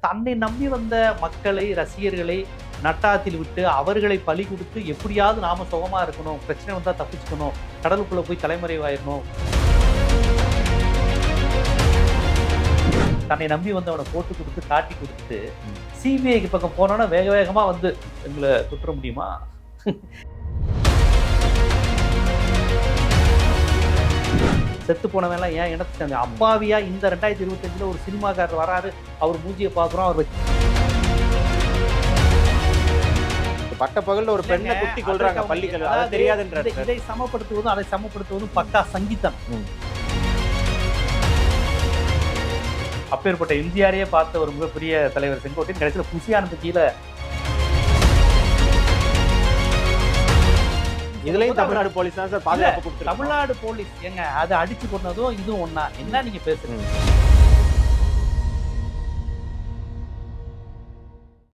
தன்னை நம்பி வந்த மக்களை, ரசிகர்களை நட்டாத்தில் விட்டு அவர்களை பலி கொடுத்து எப்படியாவது நாம சுகமா இருக்கணும், பிரச்சனை வந்தா தப்பிச்சுக்கணும், கடலுக்குள்ள போய் தலைமறைவாயிரணும், தன்னை நம்பி வந்தவனை போட்டு கொடுத்து காட்டி கொடுத்துட்டு சிபிஐக்கு பக்கம் போனோன்னா வேக வேகமா வந்து எங்களை சுற்ற முடியுமா? செத்து போனவெல்லாம் ஏன் இனத்தை சேர்ந்த அப்பாவியா இந்த 2025 ஒரு சினிமாக்காரர் வராரு, அவர் மூஞ்சியை பார்க்குறோம், அவர் பட்ட பகல்ல ஒரு பெண்ணை குத்தி கொள்றாங்க பள்ளிகள், அது தெரியாதுன்ற இதை சமப்படுத்துவதும் அதை சமப்படுத்துவதும் பக்கா சங்கீதம். அப்பேற்பட்ட எம்ஜிஆரையே பார்த்த ஒரு மிகப்பெரிய தலைவர் செங்கோட்டையன் கடைசியில் புசியானது கீழே. இதுலயும் தமிழ்நாடு போலீஸ் தான் சார் பாதுகாப்பு கொடுத்து. தமிழ்நாடு போலீஸ் ஏங்க அதை அடிச்சு கொண்டதும் இதுவும் ஒண்ணா? என்ன நீங்க பேசுறீங்க?